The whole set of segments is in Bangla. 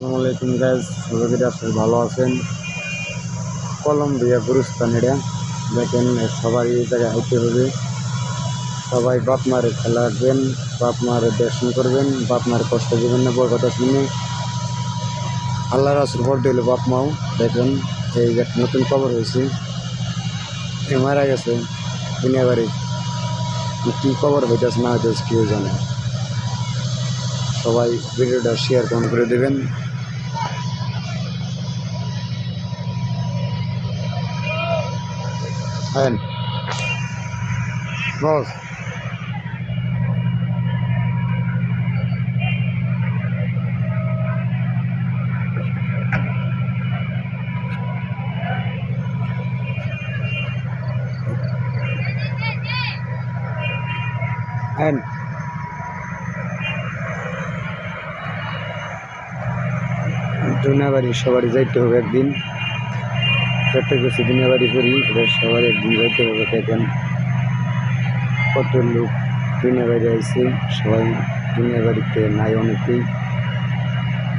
আসসালামু আলাইকুম গাইজ, সবাই আপনার ভালো আছেন। কলম্বিয়া গুরুস্তান এটা দেখেন, সবাই এই জায়গায় হাইতে হবে। সবাই বাপ মারে খেলা রাখবেন, বাপ মারে দর্শন করবেন, বাপ মার কষ্ট দিবেন না। বড় কথা শুনে আল্লাহ রাসুল ভোট দিল বাপ মাও। দেখেন এই একটা নতুন খবর হয়েছে, এ মারা গেছে দুনিয়া বাড়ি। কী খবর হইতেছে না হইতেছে কেউ জানে। সবাই ভিডিওটা শেয়ার করে দেবেন। হ্যাঁ বস, হ্যাঁ দুনিয়া বাড়ি সবারই যাইতে হবে একদিন। প্রত্যেক বছর দুনিয়া বাড়ি করি, এবার সবার একদিন যাইতে হবে। দেখেন কত লোক দুনিয়া বাড়ি আইছে, সবাই দুনিয়া বাড়িতে নাই অনেকেই।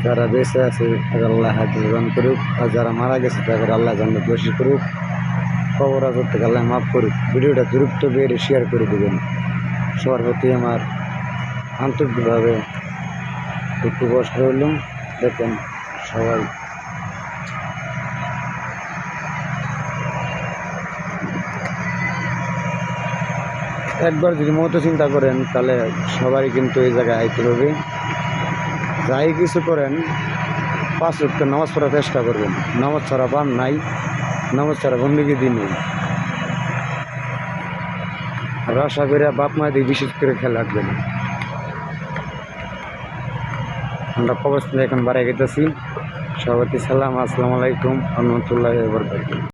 যারা বেঁচে আছে তাদের আল্লাহ হায়াতুল করুক, আর যারা মারা গেছে তাদের আল্লাহ জান্নাত নসিব করুক, কবর আযাব থেকে আল্লাহ মাফ করুক। ভিডিওটা দ্রুত বের শেয়ার করে দেবেন। সবার প্রতি আমার আন্তরিকভাবে একটু কষ্ট হইল। দেখেন সবাই একবার যদি মতো চিন্তা করেন তাহলে সবাই কিন্তু এই জায়গায় আইতে হবে। যাই কিছু করেন 5 ওয়াক্ত নামাজ পড়ার চেষ্টা করবেন। নামাজ ছাড়া পান নাই, নামাজ ছাড়া বন্দেগী দিন নেই। আর আশা করে বাপ মা দিয়ে বিশেষ করে খেয়াল রাখবেন। আমরা কবরস্থানে এখন বাড়ি গেতেছি। সবাইকে সালাম, আসসালামু আলাইকুম ওয়া রাহমাতুল্লাহি ওয়া বারাকাতুহু।